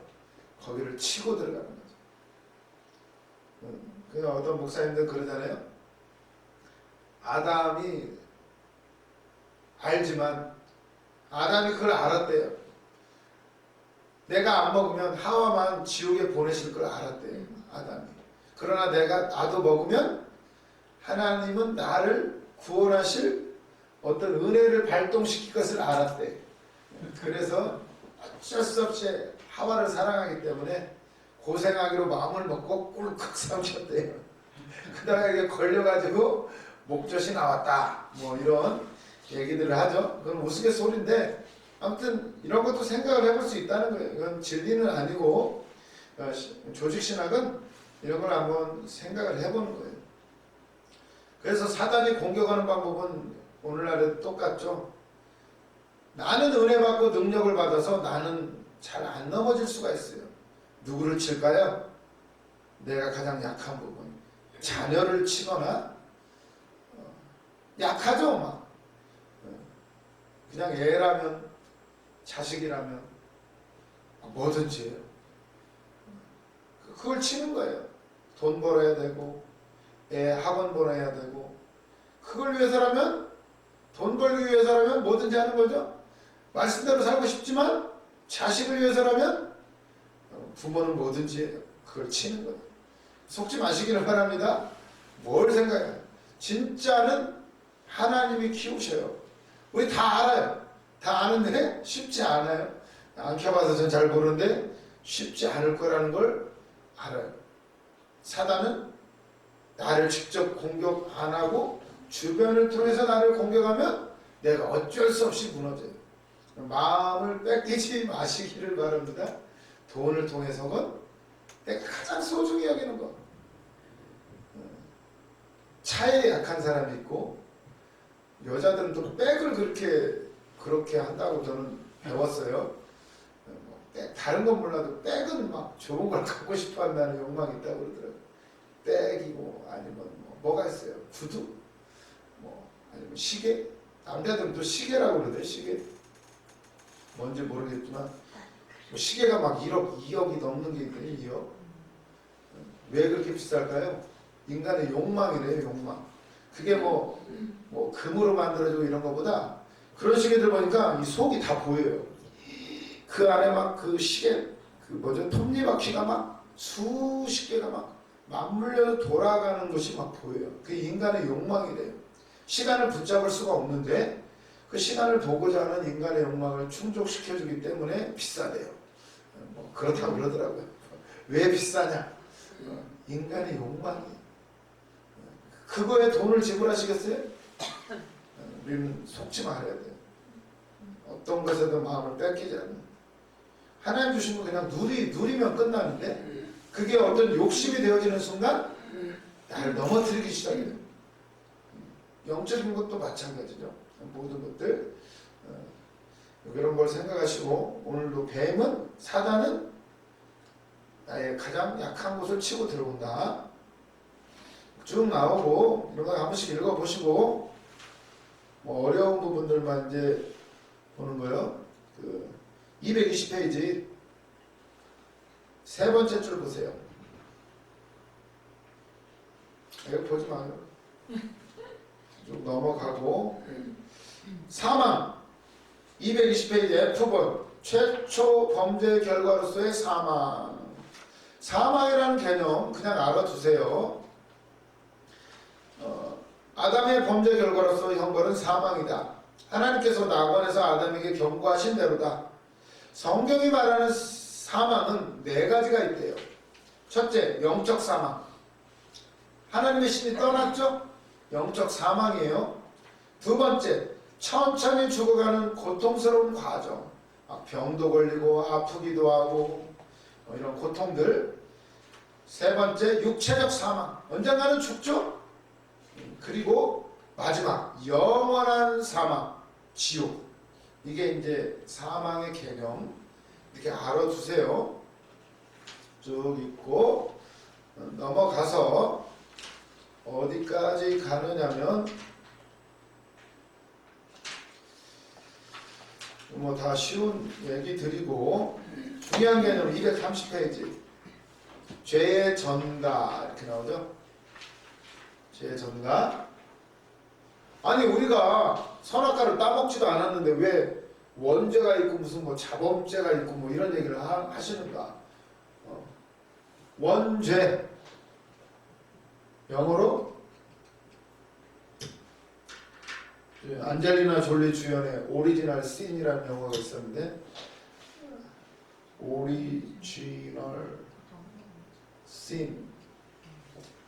거기를 치고 들어가는 거죠. 그 어떤 목사님들 그러잖아요. 아담이 알지만 아담이 그걸 알았대요. 내가 안 먹으면 하와만 지옥에 보내실 걸 알았대요. 아담이. 그러나 나도 먹으면 하나님은 나를 구원하실 어떤 은혜를 발동시킬 것을 알았대. 그래서 어쩔 수 없이 하와를 사랑하기 때문에 고생하기로 마음을 먹고 꿀꺽 삼켰대요. 그다음에 이게 걸려가지고 목젖이 나왔다. 뭐 이런 얘기들을 하죠. 그건 우스갯소리인데 아무튼 이런 것도 생각을 해볼 수 있다는 거예요. 이건 진리는 아니고 조직신학은 이런 걸 한번 생각을 해보는 거예요. 그래서 사단이 공격하는 방법은 오늘날에도 똑같죠. 나는 은혜 받고 능력을 받아서 나는 잘 안 넘어질 수가 있어요. 누구를 칠까요? 내가 가장 약한 부분. 자녀를 치거나 약하죠. 막 그냥 애라면 자식이라면 뭐든지 해요. 그걸 치는 거예요. 돈 벌어야 되고 애 학원 보내야 되고 그걸 위해서라면 돈 벌기 위해서라면 뭐든지 하는 거죠. 말씀대로 살고 싶지만 자식을 위해서라면 부모는 뭐든지 해요. 그걸 치는 거예요. 속지 마시기를 바랍니다. 뭘 생각해요. 진짜는 하나님이 키우셔요. 우리 다 알아요. 다 아는데 쉽지 않아요. 안 켜봐서 전 잘 모르는데 쉽지 않을 거라는 걸 알아요. 사단은 나를 직접 공격 안 하고 주변을 통해서 나를 공격하면 내가 어쩔 수 없이 무너져요. 마음을 뺏기지 마시기를 바랍니다. 돈을 통해서건 내가 가장 소중히 여기는 거. 차에 약한 사람이 있고 여자들은 또 백을 그렇게 한다고 저는 배웠어요. 다른 건 몰라도 백은 막 좋은 걸 갖고 싶어 한다는 욕망이 있다고 그러더라고요. 백이고 아니면 뭐가 있어요? 구두? 아니면 시계? 남자들은 또 시계라고 그러대요. 시계? 뭔지 모르겠지만 시계가 막 1억, 2억이 넘는 게 있더니 2억. 왜 그렇게 비쌀까요? 인간의 욕망이래요. 욕망. 그게 뭐 금으로 만들어지고 이런 것보다 그런 시계들 보니까 이 속이 다 보여요. 그 안에 막 그 시계 톱니바퀴가 막 수십 개가 막 맞물려서 돌아가는 것이 막 보여요. 그게 인간의 욕망이래요. 시간을 붙잡을 수가 없는데 그 시간을 보고자 하는 인간의 욕망을 충족시켜주기 때문에 비싸대요. 그렇다고 그러더라고요. 왜 비싸냐? 인간의 욕망이. 그거에 돈을 지불하시겠어요? 우리는 속지 말아야 돼요. 어떤 것에도 마음을 뺏기지 않는. 하나님 주신 거 그냥 누리면 끝나는데 그게 어떤 욕심이 되어지는 순간 나를 넘어뜨리기 시작해요. 영적인 것도 마찬가지죠. 모든 것들 이런 걸 생각하시고 오늘도 뱀은 사단은 나의 가장 약한 곳을 치고 들어온다. 쭉 나오고 이런 거 한 번씩 읽어보시고 뭐 어려운 부분들만 이제 보는 거요. 그 220페이지 세 번째 줄 보세요. 이거 보지 마요. 쭉 넘어가고 사망 220페이지 F번 최초 범죄 결과로서의 사망. 사망이라는 개념 그냥 알아두세요. 아담의 범죄 결과로서 형벌은 사망이다. 하나님께서 낙원에서 아담에게 경고하신 대로다. 성경이 말하는 사망은 네 가지가 있대요. 첫째, 영적 사망. 하나님의 신이 떠났죠? 영적 사망이에요. 두 번째, 천천히 죽어가는 고통스러운 과정. 막 병도 걸리고 아프기도 하고 이런 고통들. 세 번째, 육체적 사망. 언젠가는 죽죠? 그리고 마지막, 영원한 사망, 지옥. 이게 이제 사망의 개념. 이렇게 알아두세요. 쭉 있고 넘어가서 어디까지 가느냐면 뭐 다 쉬운 얘기 드리고 중요한 개념 230페이지 죄의 전가 이렇게 나오죠. 죄의 전가. 아니 우리가 선악과를 따먹지도 않았는데 왜 원죄가 있고 무슨 뭐 자범죄가 있고 뭐 이런 얘기를 하시는가. 원죄 영어로 안젤리나 졸리 주연의 오리지널 씬이라는 영화가 있었는데 오리지널 씬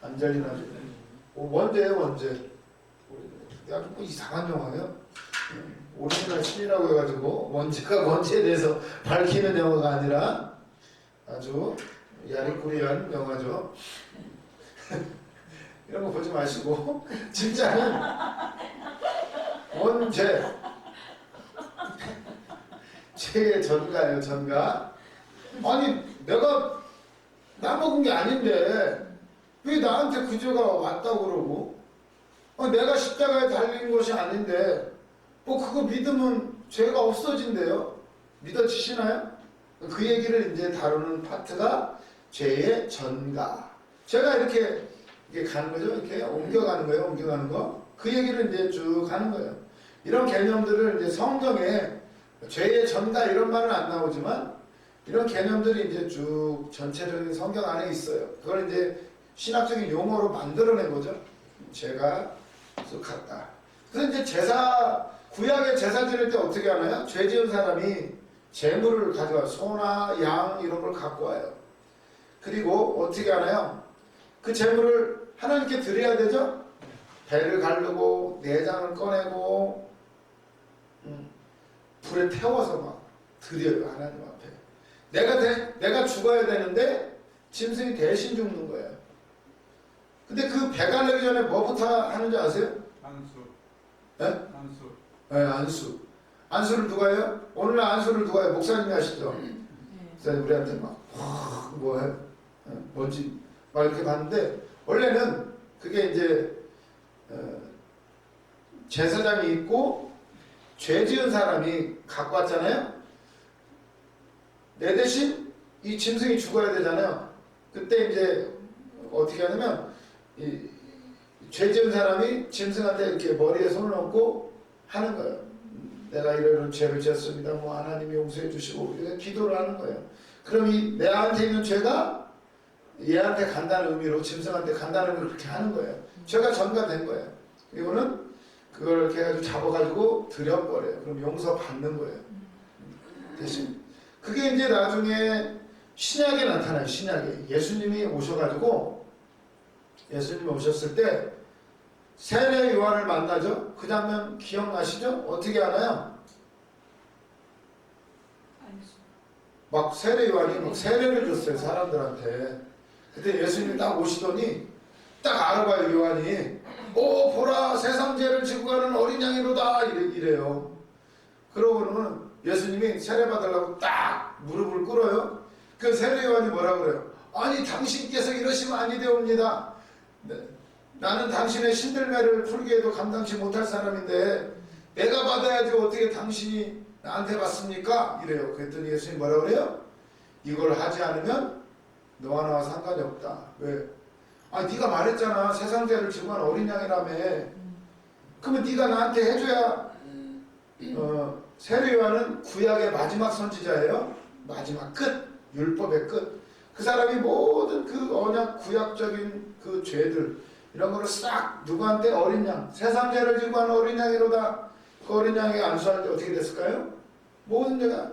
안젤리나 졸리 원죄예요. 원죄. 아주 뭐 이상한 영화예요. 오리지널 씬이라고 해가지고 원죄에 대해서 밝히는 영화가 아니라 아주 야리꾸리한 영화죠. 이런 거 보지 마시고 진짜는 원죄 죄의 전가예요. 전가. 아니 내가 나 먹은 게 아닌데 왜 나한테 그 죄가 왔다고 그러고 내가 십자가에 달린 것이 아닌데 뭐 그거 믿으면 죄가 없어진대요. 믿어지시나요? 그 얘기를 이제 다루는 파트가 죄의 전가. 제가 이렇게 가는 거죠. 이렇게 옮겨가는 거예요. 옮겨가는 거. 그 얘기를 이제 쭉 하는 거예요. 이런 개념들을 이제 성경에 죄의 전가 이런 말은 안 나오지만 이런 개념들이 이제 쭉 전체적인 성경 안에 있어요. 그걸 이제 신학적인 용어로 만들어낸 거죠. 죄가 속했다. 그래서 이제 구약의 제사 지낼 때 어떻게 하나요? 죄 지은 사람이 재물을 가져와요. 소나 양 이런 걸 갖고 와요. 그리고 어떻게 하나요? 그 재물을 하나님께 드려야 되죠? 배를 가르고 내장을 꺼내고 불에 태워서 막 드려요. 하나님 앞에. 내가 죽어야 되는데 짐승이 대신 죽는 거예요. 근데 그 배 가르기 전에 뭐부터 하는지 아세요? 안수. 네? 안수. 네, 안수. 안수를 누가 해요? 오늘날 안수를 누가 해요? 목사님이 하시죠? 목사님 우리한테 막 뭐 해? 뭔지 막 이렇게 봤는데 원래는 그게 이제 제사장이 있고 죄 지은 사람이 갖고 왔잖아요. 내 대신 이 짐승이 죽어야 되잖아요. 그때 이제 어떻게 하냐면 이 죄 지은 사람이 짐승한테 이렇게 머리에 손을 얹고 하는 거예요. 내가 이런 죄를 지었습니다. 뭐 하나님이 용서해 주시고 이렇게 기도를 하는 거예요. 그럼 이 내한테 있는 죄가 얘한테 간다는 의미로 짐승한테 간다는 의미로 그렇게 하는 거예요. 죄가 전가된 거예요. 그리고는 그걸 이렇게 해가지고 잡아가지고 들여버려요. 그럼 용서 받는 거예요. 대신 그게 이제 나중에 신약에 나타나요. 신약에 예수님이 오셔가지고 예수님이 오셨을 때 세례 요한을 만나죠. 그 장면 기억나시죠? 어떻게 하나요? 막 세례 요한이 막 세례를 줬어요, 사람들한테. 그때 예수님이 딱 오시더니 딱 알아봐요, 요한이. 오, 보라, 세상 죄를 지고 가는 어린 양이로다, 이래요. 그러고는 예수님이 세례 받으려고 딱 무릎을 꿇어요. 그 세례 요한이 뭐라 그래요? 아니, 당신께서 이러시면 아니 되옵니다. 네. 나는 당신의 신들매를 풀게 해도 감당치 못할 사람인데 내가 받아야지 어떻게 당신이 나한테 받습니까? 이래요. 그랬더니 예수님이 뭐라 그래요? 이걸 하지 않으면 너와 나와 상관이 없다. 왜? 아, 네가 말했잖아. 세상 죄를 지고 간 어린 양이라며. 그러면 네가 나한테 해줘야. 세례 요한은 구약의 마지막 선지자예요. 마지막 끝. 율법의 끝. 그 사람이 모든 그 언약 구약적인 그 죄들 이런 거를 싹 누구한테? 어린 양. 세상 죄를 지고 간 어린 양이로다. 그 어린 양이 안수할 때 어떻게 됐을까요? 모든 죄가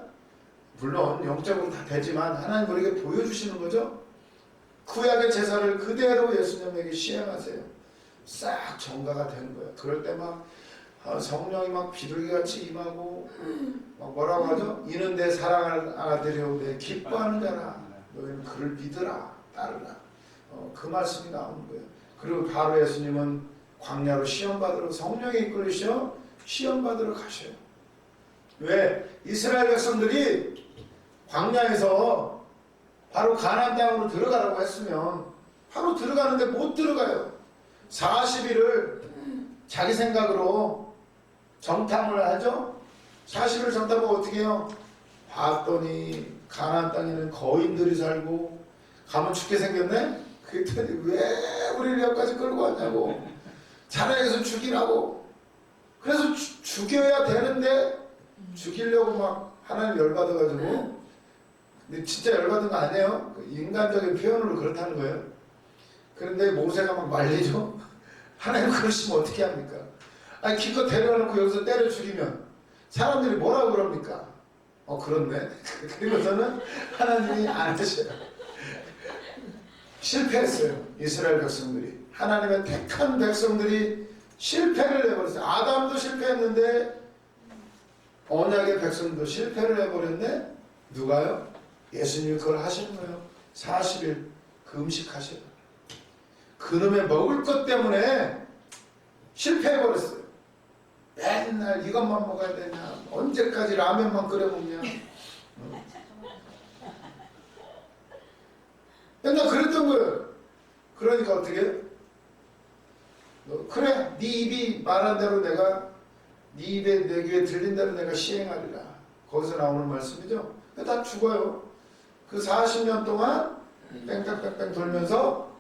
물론 영적으로 다 되지만 하나님 우리에게 보여주시는 거죠. 구약의 제사를 그대로 예수님에게 시행하세요. 싹 전가가 되는 거예요. 그럴 때 막 성령이 막 비둘기같이 임하고 막 뭐라고 하죠? 이는 내 사랑하는 아들이요 내 기뻐하는 자라. 너희는 그를 믿으라 따르라. 그 말씀이 나오는 거예요. 그리고 바로 예수님은 광야로 시험받으러 성령에 이끌리셔 시험받으러 가셔요. 왜? 이스라엘 백성들이 광야에서 바로 가나안 땅으로 들어가라고 했으면 바로 들어가는데 못 들어가요. 40일을 자기 생각으로 정탐을 하죠. 40일 정탐하고 어떻게 해요? 봤더니 가나안 땅에는 거인들이 살고 가면 죽게 생겼네? 그랬더니 왜 우리를 여기까지 끌고 왔냐고. 자라에서 죽이라고. 그래서 죽여야 되는데 죽이려고 막 하나님 열받아가지고. 근데 진짜 열받은 거 아니에요. 인간적인 표현으로 그렇다는 거예요. 그런데 모세가 막 말리죠. 하나님 그러시면 어떻게 합니까? 아니 기껏 데려놓고 여기서 때려 죽이면 사람들이 뭐라고 그럽니까? 그렇네. 그리고서는 하나님이 안 하셔요. 실패했어요. 이스라엘 백성들이. 하나님의 택한 백성들이 실패를 해버렸어요. 아담도 실패했는데 언약의 백성도 실패를 해버렸네. 누가요? 예수님이 그걸 하시는 거예요. 40일 금식하셔요. 그놈의 먹을 것 때문에 실패해버렸어요. 맨날 이것만 먹어야 되냐, 언제까지 라면만 끓여 먹냐. 맨날 그랬던 거예요. 그러니까 어떻게 해요? 그래, 네 입이 말한 대로 내가 네 입에 내 귀에 들린 대로 내가 시행하리라. 거기서 나오는 말씀이죠. 다 죽어요. 그 40년 동안 뺑뺑뺑뺑 돌면서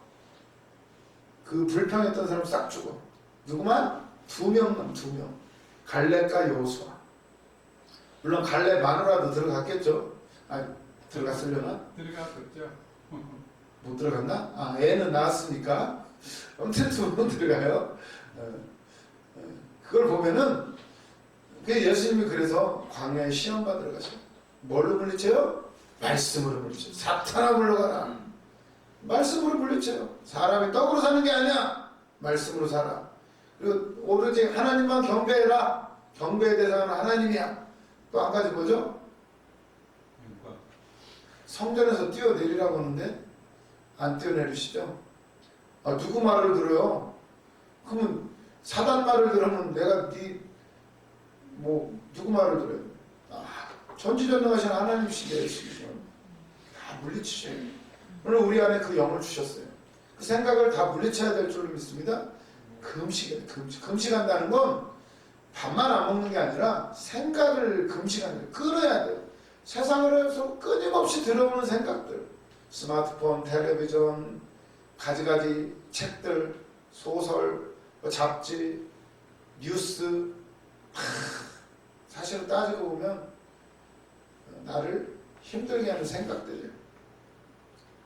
그 불평했던 사람 싹 죽어. 누구만? 2명만, 2명. 갈렙과 여호수아. 물론 갈렙 마누라도 들어갔겠죠. 아니, 들어갔으려나? 들어갔었죠. 못 들어갔나? 애는 낳았으니까. 아무튼 2명 들어가요. 그걸 보면은 예수님이 그래서 광야에 시험 받으러 가셔. 뭘로 물리쳐요? 말씀으로 물리쳐요. 사탄아 물러가라. 말씀으로 물리쳐요. 사람이 떡으로 사는 게 아니야. 말씀으로 살아. 그리고 오로지 하나님만 경배해라. 경배의 대상은 하나님이야. 또 한 가지 뭐죠? 성전에서 뛰어내리라고 하는데 안 뛰어내리시죠? 누구 말을 들어요? 그러면 사단 말을 들으면 내가 누구 말을 들어요? 전지전능하신 하나님이시게 다 물리치셔요. 오늘 우리 안에 그 영을 주셨어요. 그 생각을 다 물리쳐야 될 줄로 믿습니다. 금식이에요. 금식한다는 건 밥만 안 먹는 게 아니라 생각을 금식하는 거예요. 끊어야 돼요. 세상에서 끊임없이 들어오는 생각들, 스마트폰, 텔레비전, 가지가지 책들, 소설, 잡지, 뉴스, 사실은 따지고 보면 나를 힘들게 하는 생각들이에요.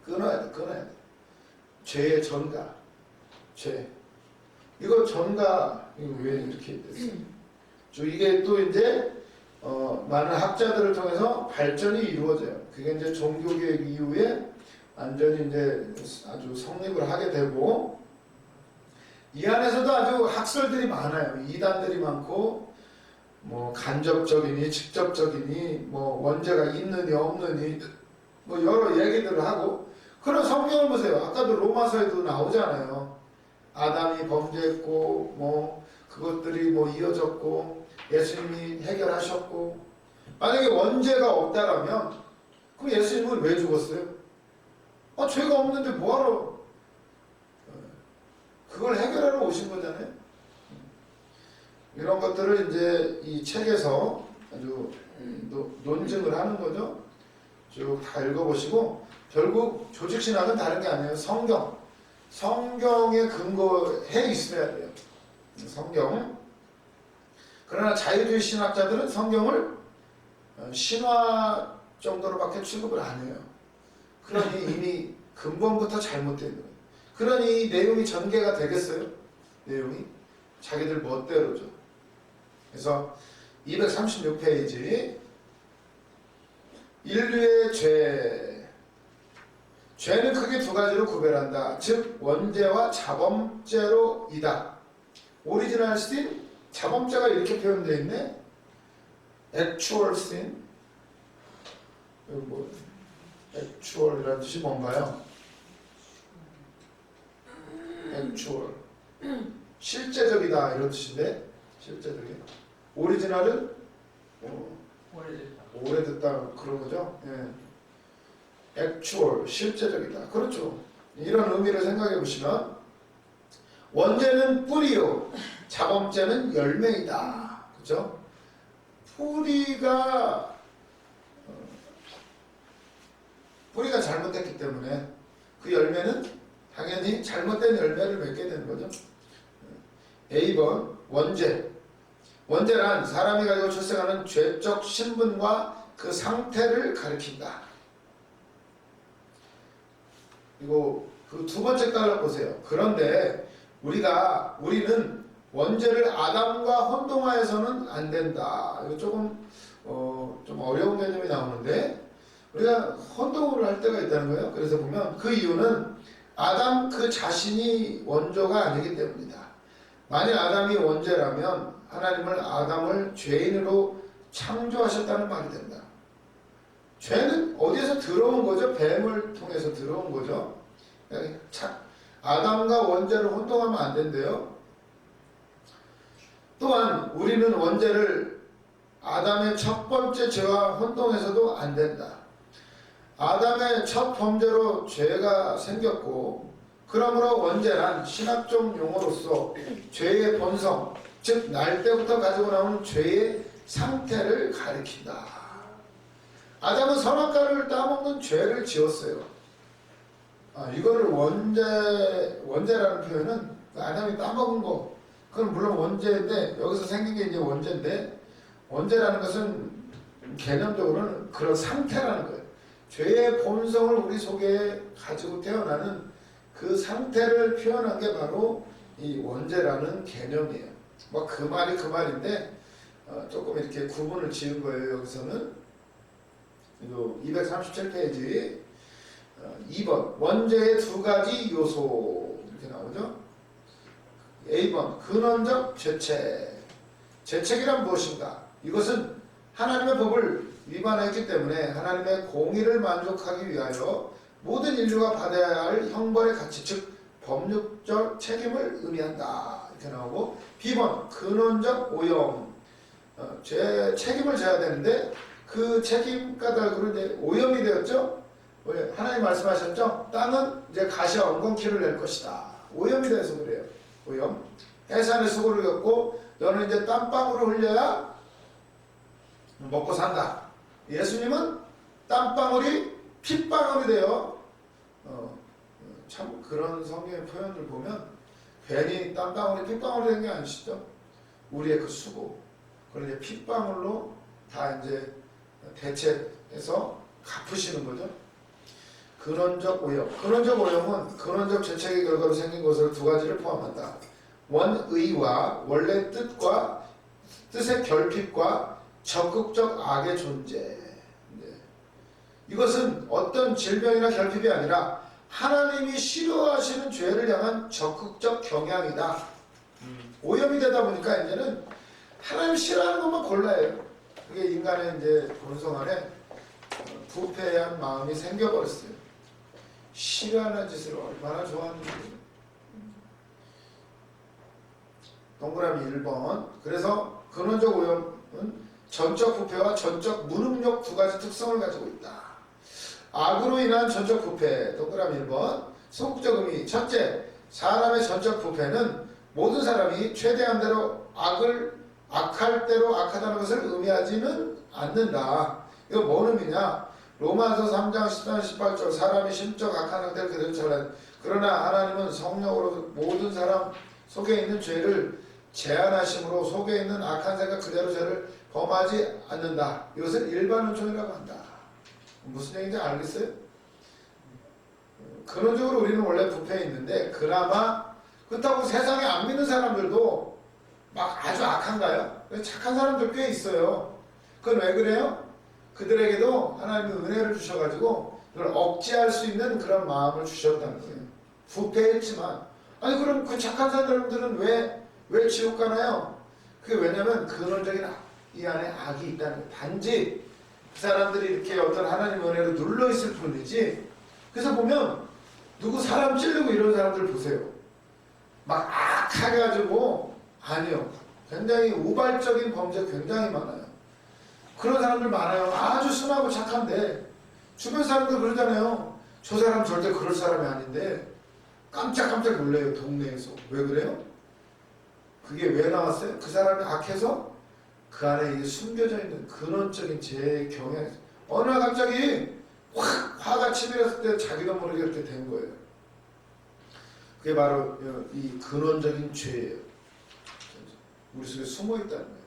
끊어야 돼, 끊어야 돼. 죄의 전가, 죄. 이거 전가, 이거 왜 이렇게 됐어요? 이게 또 이제 많은 학자들을 통해서 발전이 이루어져요. 그게 이제 종교개혁 이후에 완전히 이제 아주 성립을 하게 되고, 이 안에서도 아주 학설들이 많아요. 이단들이 많고, 뭐 간접적이니 직접적이니 뭐 원죄가 있느니 없느니 뭐 여러 얘기들을 하고, 그런 성경을 보세요. 아까도 로마서에도 나오잖아요. 아담이 범죄했고 뭐 그것들이 뭐 이어졌고 예수님이 해결하셨고, 만약에 원죄가 없다라면 그럼 예수님은 왜 죽었어요? 죄가 없는데 뭐하러 그걸 해결하러 오신 거잖아요. 이런 것들을 이제 이 책에서 아주 논증을 하는 거죠. 쭉 다 읽어보시고, 결국 조직신학은 다른 게 아니에요. 성경에 근거해 있어야 돼요. 성경. 그러나 자유주의 신학자들은 성경을 신화 정도로밖에 취급을 안 해요. 그러니 이미 근본부터 잘못된 거예요. 그러니 이 내용이 전개가 되겠어요? 내용이 자기들 멋대로죠. 그래서 236페이지, 인류의 죄는 크게 두 가지로 구별한다. 즉 원죄와 자범죄로이다. 오리지널 sin, 자범죄가 이렇게 표현되어 있네. actual sin, 뭐 actual이라는 뜻이 뭔가요? actual, 실제적이다 이런 뜻인데, 실제적인. 오리지널은 오래됐다 그런 거죠. 예. actual, 실제적이다. 그렇죠. 이런 의미를 생각해 보시면, 원죄는 뿌리요, 자범죄는 열매이다. 그렇죠? 뿌리가 잘못됐기 때문에 그 열매는 당연히 잘못된 열매를 맺게 되는 거죠. A번, 원죄란 사람이 가지고 출생하는 죄적 신분과 그 상태를 가리킨다. 그리고 그 두 번째 달러 보세요. 그런데 우리는 원죄를 아담과 혼동하여서는 안 된다. 이거 조금 좀 어려운 개념이 나오는데, 우리가 혼동을 할 때가 있다는 거예요. 그래서 보면 그 이유는 아담 그 자신이 원조가 아니기 때문이다. 만약 아담이 원죄라면 하나님은 아담을 죄인으로 창조하셨다는 말이 된다. 죄는 어디에서 들어온 거죠? 뱀을 통해서 들어온 거죠. 아담과 원죄를 혼동하면 안 된대요. 또한 우리는 원죄를 아담의 첫 번째 죄와 혼동해서도 안 된다. 아담의 첫 범죄로 죄가 생겼고, 그러므로 원죄란 신학적 용어로서 죄의 본성, 즉 날 때부터 가지고 나오는 죄의 상태를 가리킨다. 아담은 선악과를 따먹는 죄를 지었어요. 이거를 원죄라는 표현은 아담이 따먹은 거, 그건 물론 원죄인데, 여기서 생긴 게 이제 원죄인데, 원죄라는 것은 개념적으로는 그런 상태라는 거예요. 죄의 본성을 우리 속에 가지고 태어나는 그 상태를 표현한 게 바로 이 원죄라는 개념이에요. 뭐 그 말이 그 말인데 조금 이렇게 구분을 지은 거예요. 여기서는 237페이지 2번, 원죄의 두 가지 요소 이렇게 나오죠. A번, 근원적 죄책. 죄책이란 무엇인가? 이것은 하나님의 법을 위반했기 때문에 하나님의 공의를 만족하기 위하여 모든 인류가 받아야 할 형벌의 가치, 즉 법률적 책임을 의미한다. 이렇게 나오고, B번, 근원적 오염. 책임을 져야 되는데 그 책임 까닭으로 이제 오염이 되었죠. 하나님 말씀하셨죠. 땅은 이제 가시와 엉겅퀴를 낼 것이다. 오염이 돼서 그래요. 오염. 해산의 수고를 겪고 너는 이제 땀방울을 흘려야 먹고 산다. 예수님은 땀방울이 핏방울이 돼요. 참 그런 성경의 표현을 보면 괜히 땀방울이 핏방울이 된 게 아니시죠. 우리의 그 수고, 그걸 이제 핏방울로 다 이제 대체해서 갚으시는 거죠. 근원적 오염. 근원적 오염은 근원적 죄책의 결과로 생긴 것을 두 가지를 포함한다. 원의와 원래 뜻과 뜻의 결핍과 적극적 악의 존재. 네. 이것은 어떤 질병이나 결핍이 아니라 하나님이 싫어하시는 죄를 향한 적극적 경향이다. 오염이 되다 보니까 이제는 하나님 싫어하는 것만 골라요. 그게 인간의 이제 본성 안에 부패한 마음이 생겨버렸어요. 싫어하는 짓을 얼마나 좋아하는지. 동그라미 1번. 그래서 근원적 오염은 전적 부패와 전적 무능력 두 가지 특성을 가지고 있다. 악으로 인한 전적 부패. 동그라미 1번. 소극적 의미. 첫째, 사람의 전적 부패는 모든 사람이 최대한 대로 악할 대로 악하다는 것을 의미하지는 않는다. 이거 뭔 의미냐? 로마서 3장 13, 18절 사람이 심적 악한 상태를 그대로 전해. 그러나 하나님은 성령으로 모든 사람 속에 있는 죄를 제한하심으로 속에 있는 악한 생각 그대로 죄를 범하지 않는다. 이것을 일반 은총이라고 한다. 무슨 얘기인지 알겠어요? 근원적으로 우리는 원래 부패해 있는데 그나마 그렇다고 세상에 안 믿는 사람들도 막 아주 악한가요? 착한 사람들 꽤 있어요. 그건 왜 그래요? 그들에게도 하나님이 은혜를 주셔가지고 이걸 억제할 수 있는 그런 마음을 주셨다는 거예요. 부패했지만 아니 그럼 그 착한 사람들은 왜 지옥 가나요? 그게 왜냐면 근원적인 이 안에 악이 있다는 거예요. 단지 그 사람들이 이렇게 어떤 하나님 은혜로 눌러있을 뿐이지. 그래서 보면 누구 사람 찌르고 이런 사람들 보세요. 막 악해가지고 아니요. 굉장히 우발적인 범죄 굉장히 많아요. 그런 사람들 많아요. 아주 순하고 착한데 주변 사람들 그러잖아요. 저 사람 절대 그럴 사람이 아닌데 깜짝깜짝 놀래요. 동네에서. 왜 그래요? 그게 왜 나왔어요? 그 사람이 악해서 그 안에 이게 숨겨져 있는 근원적인 제 경향. 어느 날 갑자기 확 화가 치밀었을 때 자기도 모르게 이렇게 된 거예요. 그게 바로 이 근원적인 죄예요. 우리 속에 숨어 있다는 거예요.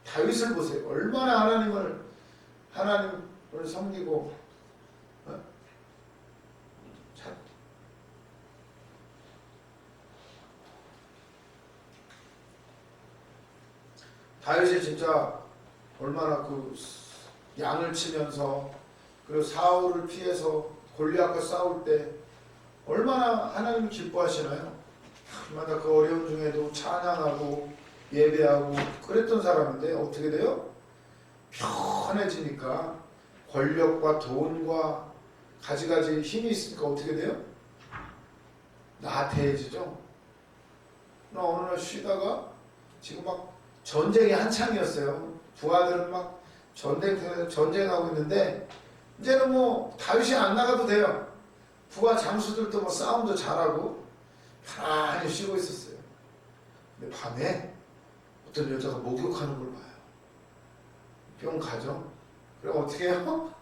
다윗을 보세요. 얼마나 하나님을 섬기고 다윗이 진짜 얼마나 그 양을 치면서 그리고 사울을 피해서 골리앗과 싸울 때 얼마나 하나님을 기뻐하시나요? 얼마나 그 어려움 중에도 찬양하고 예배하고 그랬던 사람인데 어떻게 돼요? 편해지니까 권력과 돈과 가지가지 힘이 있으니까 어떻게 돼요? 나태해지죠. 어느 날 쉬다가 지금 막 전쟁이 한창이었어요. 부하들은 막 전쟁하고 있는데 이제는 뭐 다윗이 안 나가도 돼요. 부하 장수들도 뭐 싸움도 잘하고 편안히 쉬고 있었어요. 근데 밤에 어떤 여자가 목욕하는 걸 봐요. 뿅 가죠. 그럼 어떻게 해요?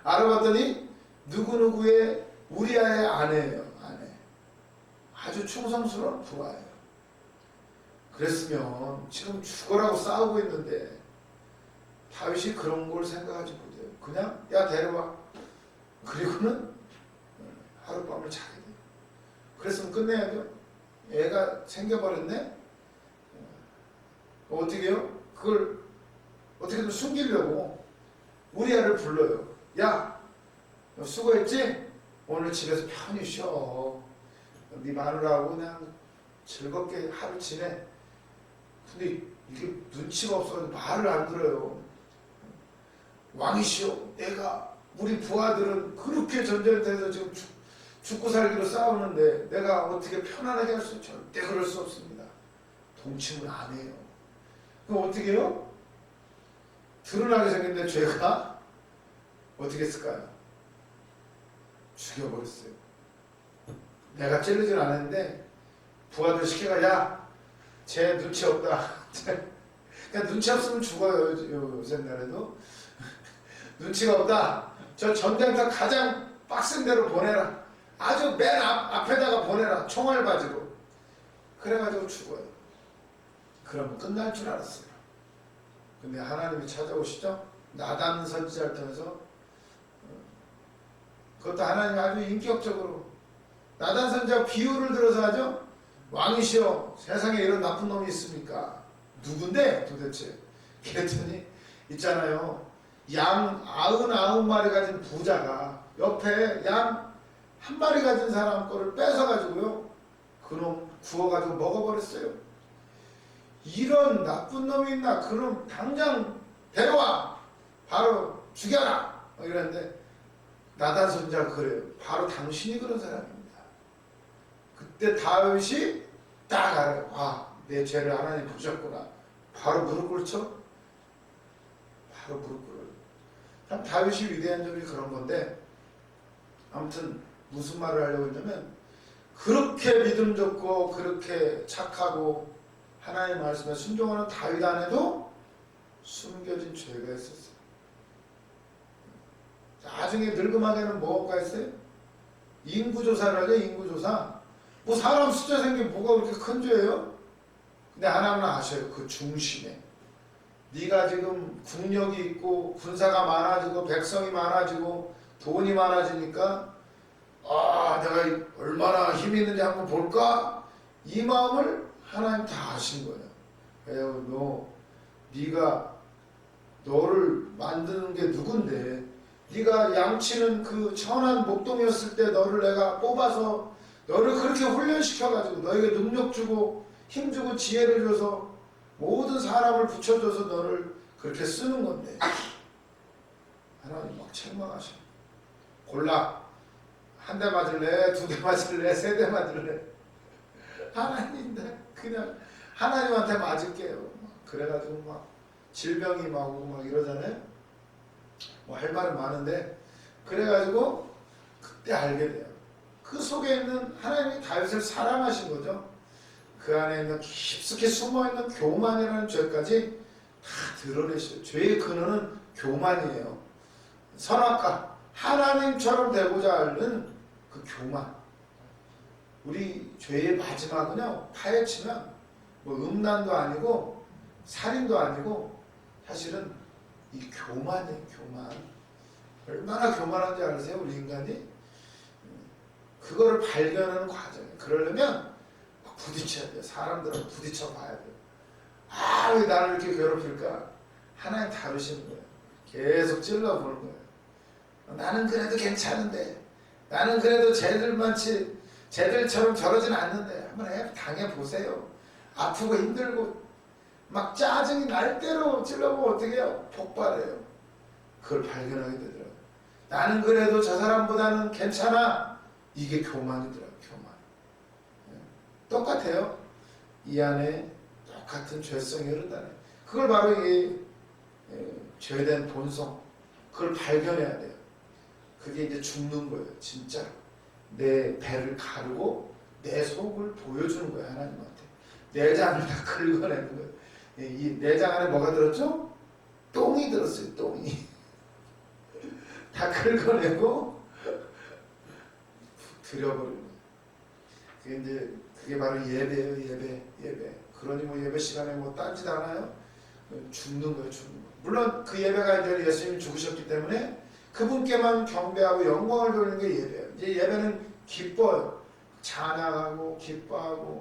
알아봤더니 누구누구의 우리아의 아내예요. 아내. 아주 충성스러운 부하예요. 그랬으면 지금 죽어라고 싸우고 있는데 다윗이 그런 걸 생각하지 못해요. 그냥 야 데려와. 그리고는 하룻밤을 자게 돼요. 그랬으면 끝내야죠. 애가 생겨버렸네. 어떻게 해요? 그걸 어떻게든 숨기려고 우리아를 불러요. 야, 너 수고했지? 오늘 집에서 편히 쉬어. 네 마누라하고 그냥 즐겁게 하루 지내. 근데 이게 눈치가 없어서 말을 안 들어요. 왕이시여, 내가 우리 부하들은 그렇게 전쟁터에서 지금 죽고 살기로 싸우는데 내가 어떻게 편안하게 할 수 있죠? 절대 그럴 수 없습니다. 동침을 안 해요. 그럼 어떻게 해요? 드러나게 생겼는데 죄가 어떻게 했을까요? 죽여버렸어요. 내가 찔르진 않았는데 부하들 시켜가 야, 쟤 눈치 없다. 그냥 눈치 없으면 죽어요. 요새날에도 눈치가 없다. 저 전쟁터 가장 빡센 데로 보내라. 아주 맨 앞에다가 보내라. 총알 가지고. 그래가지고 죽어요. 그러면 끝날 줄 알았어요. 근데 하나님이 찾아오시죠. 나단 선지자를 통해서. 그것도 하나님이 아주 인격적으로 나단 선지자 비유를 들어서 하죠. 왕이시여, 세상에 이런 나쁜 놈이 있습니까? 누군데 도대체? 그랬더니 있잖아요. 양 99마리 가진 부자가 옆에 양 한 마리 가진 사람 거를 뺏어가지고요. 그놈 구워가지고 먹어버렸어요. 이런 나쁜 놈이 있나? 그럼 당장 데려와! 바로 죽여라! 이랬는데 나단 선지자가 그래요. 바로 당신이 그런 사람입니다. 그때 다윗이 딱 알아요. 아, 내 죄를 하나님 보셨구나. 바로 무릎 꿇죠? 바로 무릎 꿇어요. 참 다윗이 위대한 점이 그런 건데, 아무튼 무슨 말을 하려고 했냐면, 그렇게 믿음 좋고 그렇게 착하고 하나님의 말씀에 순종하는 다윗 안에도 숨겨진 죄가 있었어요. 나중에 늙음하게는 뭐가 있어요? 인구조사를 하죠. 인구조사. 뭐 사람 숫자 생기면 뭐가 그렇게 큰 죄예요? 근데 하나님은 아셔요. 그 중심에 네가 지금 국력이 있고 군사가 많아지고 백성이 많아지고 돈이 많아지니까 아, 내가 얼마나 힘이 있는지 한번 볼까? 이 마음을 하나님 다 아신 거예요. 에휴, 네가 너를 만드는 게 누군데? 네가 양치는 그 천한 목동이었을 때 너를 내가 뽑아서 너를 그렇게 훈련시켜가지고 너에게 능력 주고 힘 주고 지혜를 줘서 모든 사람을 붙여줘서 너를 그렇게 쓰는 건데 하나님 막 책망하셔. 골라. 한 대 맞을래? 두 대 맞을래? 세 대 맞을래? 하나님, 그냥 하나님한테 맞을게요. 그래가지고 막 질병이 막 오고 막 이러잖아요. 뭐 할 말은 많은데 그래가지고 그때 알게 돼요. 그 속에 있는 하나님이 다윗을 사랑하신 거죠. 그 안에 있는 깊숙이 숨어있는 교만이라는 죄까지 다 드러내셔요. 죄의 근원은 교만이에요. 선악과 하나님처럼 되고자 하는 그 교만. 우리 죄의 마지막은요, 파헤치면 뭐 음란도 아니고 살인도 아니고 사실은 이 교만이에요. 교만. 얼마나 교만한지 아세요? 우리 인간이? 그거를 발견하는 과정이에요. 그러려면 막 부딪혀야 돼요. 사람들은 부딪혀 봐야 돼요. 아, 왜 나를 이렇게 괴롭힐까? 하나님 다루시는 거예요. 계속 찔러보는 거예요. 나는 그래도 괜찮은데, 나는 그래도 쟤들처럼 저러진 않는데 한번 당해보세요. 아프고 힘들고 막 짜증이 날 대로 찔러보면 어떻게 해요? 폭발해요. 그걸 발견하게 되더라고요. 나는 그래도 저 사람보다는 괜찮아. 이게 교만이더라고요. 교만. 똑같아요. 이 안에 똑같은 죄성이 흐른다네. 그걸 바로 이 죄된 본성, 그걸 발견해야 돼요. 그게 이제 죽는 거예요. 진짜 내 배를 가르고 내 속을 보여주는 거예요. 하나님한테. 내장을 다 긁어내는 거예요. 이 내장 안에 뭐가 들었죠? 똥이 들었어요. 똥이. 다 긁어내고 들여버리는 거예요. 그게 바로 예배예요. 예배. 그러니 뭐 예배 시간에 뭐 딴짓 하나요? 죽는 거예요. 죽는 거. 물론 그 예배가 이제 예수님이 죽으셨기 때문에 그분께만 경배하고 영광을 돌리는 게 예배예요. 이제 예배는 기뻐요. 찬양하고 기뻐하고